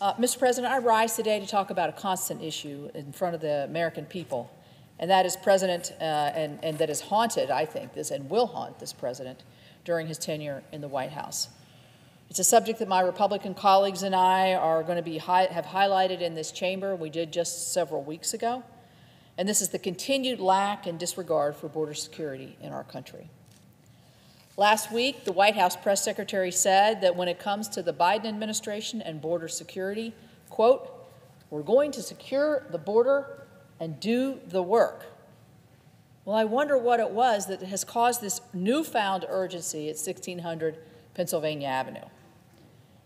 Mr. President, I rise today to talk about a constant issue in front of the American people, and that is and that has haunted, I think, this and will haunt this president during his tenure in the White House. It's a subject that my Republican colleagues and I are going to have highlighted in this chamber. We did just several weeks ago, and this is the continued lack and disregard for border security in our country. Last week, the White House press secretary said that when it comes to the Biden administration and border security, quote, "We're going to secure the border and do the work." Well, I wonder what it was that has caused this newfound urgency at 1600 Pennsylvania Avenue.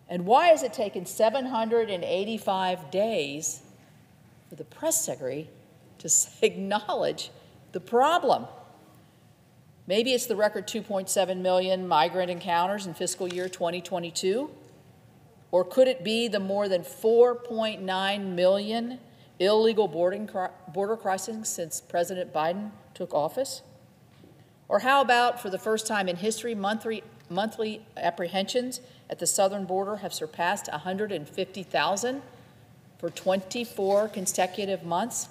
And why has it taken 785 days for the press secretary to acknowledge the problem? Maybe it's the record 2.7 million migrant encounters in fiscal year 2022, or could it be the more than 4.9 million illegal border crossings since President Biden took office? Or how about, for the first time in history, monthly apprehensions at the southern border have surpassed 150,000 for 24 consecutive months?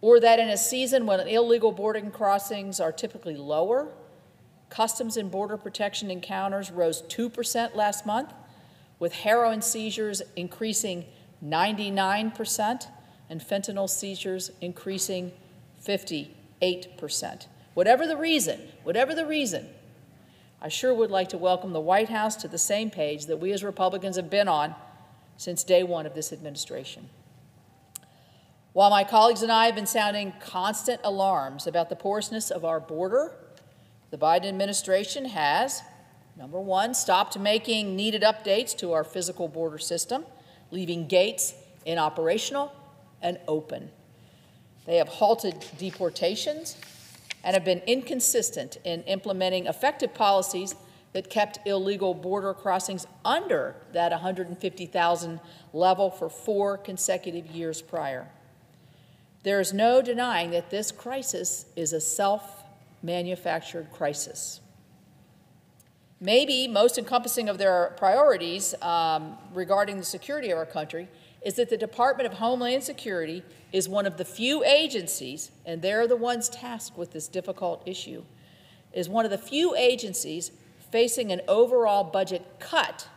Or that in a season when illegal border crossings are typically lower, Customs and Border Protection encounters rose 2% last month, with heroin seizures increasing 99% and fentanyl seizures increasing 58%. Whatever the reason, I sure would like to welcome the White House to the same page that we as Republicans have been on since day one of this administration. While my colleagues and I have been sounding constant alarms about the porousness of our border, the Biden administration has, number one, stopped making needed updates to our physical border system, leaving gates inoperational and open. They have halted deportations and have been inconsistent in implementing effective policies that kept illegal border crossings under that 150,000 level for 4 consecutive years prior. There is no denying that this crisis is a self-manufactured crisis. Maybe most encompassing of their priorities regarding the security of our country is that the Department of Homeland Security is one of the few agencies, and they're the ones tasked with this difficult issue, is one of the few agencies facing an overall budget cut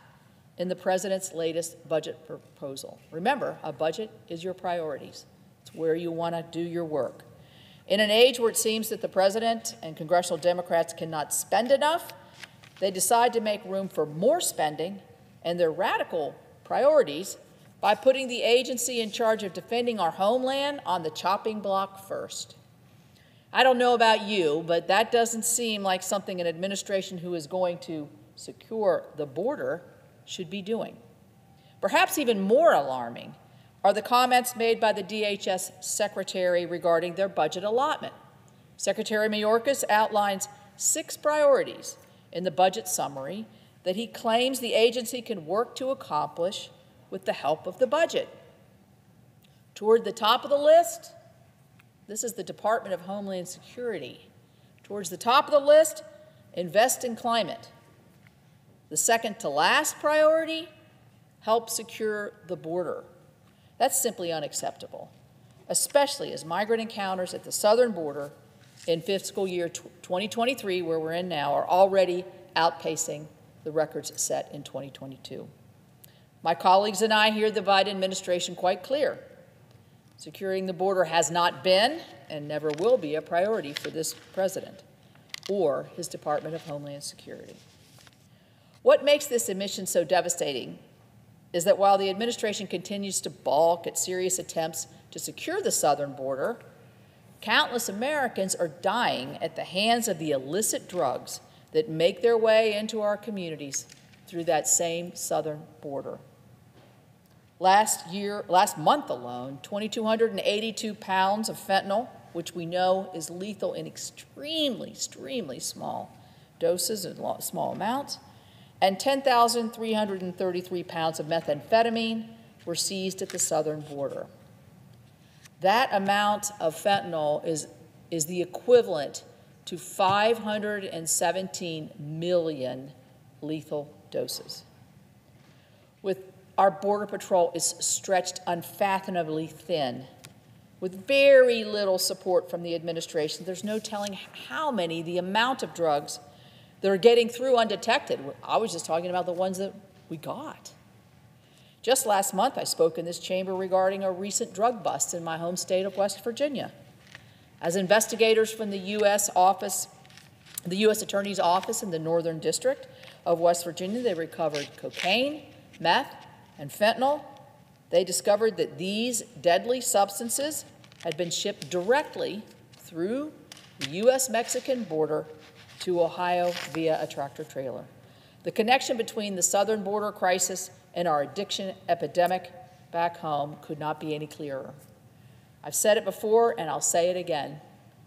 in the president's latest budget proposal. Remember, a budget is your priorities. It's where you want to do your work. In an age where it seems that the president and congressional Democrats cannot spend enough, they decide to make room for more spending and their radical priorities by putting the agency in charge of defending our homeland on the chopping block first. I don't know about you, but that doesn't seem like something an administration who is going to secure the border should be doing. Perhaps even more alarming are the comments made by the DHS secretary regarding their budget allotment. Secretary Mayorkas outlines 6 priorities in the budget summary that he claims the agency can work to accomplish with the help of the budget. Toward the top of the list, this is the Department of Homeland Security. Towards the top of the list, invest in climate. The second to last priority, help secure the border. That's simply unacceptable, especially as migrant encounters at the southern border in fiscal year 2023, where we're in now, are already outpacing the records set in 2022. My colleagues and I hear the Biden administration quite clear. Securing the border has not been and never will be a priority for this president or his Department of Homeland Security. What makes this admission so devastating is that while the administration continues to balk at serious attempts to secure the southern border, countless Americans are dying at the hands of the illicit drugs that make their way into our communities through that same southern border. Last month alone, 2,282 pounds of fentanyl, which we know is lethal in extremely small doses and small amounts, and 10,333 pounds of methamphetamine were seized at the southern border. That amount of fentanyl is the equivalent to 517 million lethal doses. With our Border Patrol is stretched unfathomably thin, with very little support from the administration. There's no telling how many, the amount of drugs that are getting through undetected. I was just talking about the ones that we got. Just last month, I spoke in this chamber regarding a recent drug bust in my home state of West Virginia. As investigators from the U.S. Attorney's Office in the Northern District of West Virginia, they recovered cocaine, meth, and fentanyl. They discovered that these deadly substances had been shipped directly through the U.S.-Mexican border to Ohio via a tractor trailer. The connection between the southern border crisis and our addiction epidemic back home could not be any clearer. I've said it before, and I'll say it again.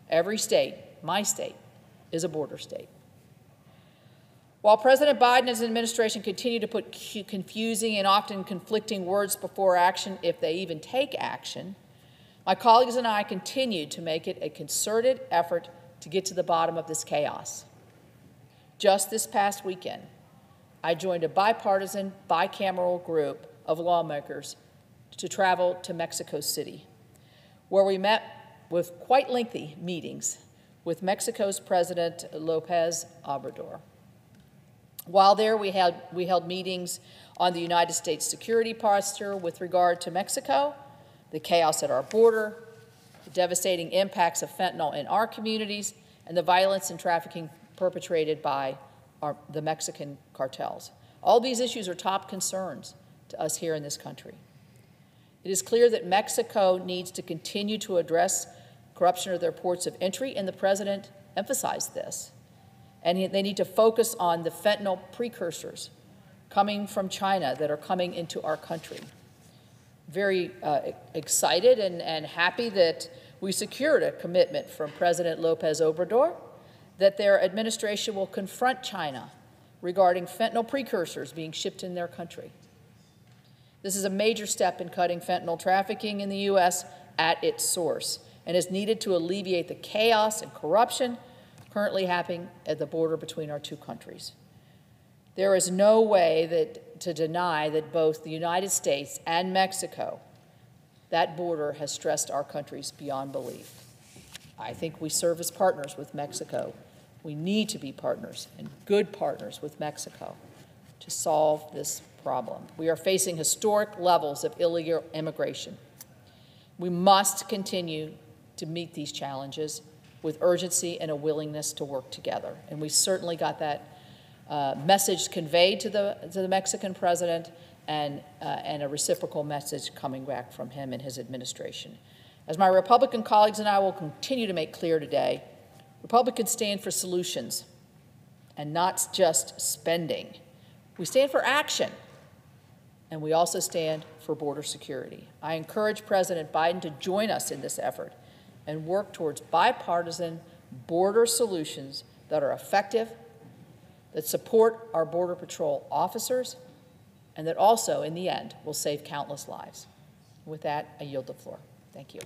Every state, my state, is a border state. While President Biden and his administration continue to put confusing and often conflicting words before action, if they even take action, my colleagues and I continue to make it a concerted effort to get to the bottom of this chaos. Just this past weekend, I joined a bipartisan, bicameral group of lawmakers to travel to Mexico City, where we met with quite lengthy meetings with Mexico's President López Obrador. While there, we held meetings on the United States security posture with regard to Mexico, the chaos at our border, the devastating impacts of fentanyl in our communities, and the violence and trafficking perpetrated by the Mexican cartels. All these issues are top concerns to us here in this country. It is clear that Mexico needs to continue to address corruption of their ports of entry, and the President emphasized this. And they need to focus on the fentanyl precursors coming from China that are coming into our country. Very excited and happy that we secured a commitment from President López Obrador that their administration will confront China regarding fentanyl precursors being shipped in their country. This is a major step in cutting fentanyl trafficking in the U.S. at its source and is needed to alleviate the chaos and corruption currently happening at the border between our two countries. There is no way to deny that both the United States and Mexico, that border has stressed our countries beyond belief. I think we serve as partners with Mexico. We need to be partners and good partners with Mexico to solve this problem. We are facing historic levels of illegal immigration. We must continue to meet these challenges with urgency and a willingness to work together. And we certainly got that message conveyed to the Mexican president and a reciprocal message coming back from him and his administration. As my Republican colleagues and I will continue to make clear today, Republicans stand for solutions and not just spending. We stand for action, and we also stand for border security. I encourage President Biden to join us in this effort and work towards bipartisan border solutions that are effective, that support our Border Patrol officers, and that also, in the end, will save countless lives. With that, I yield the floor. Thank you.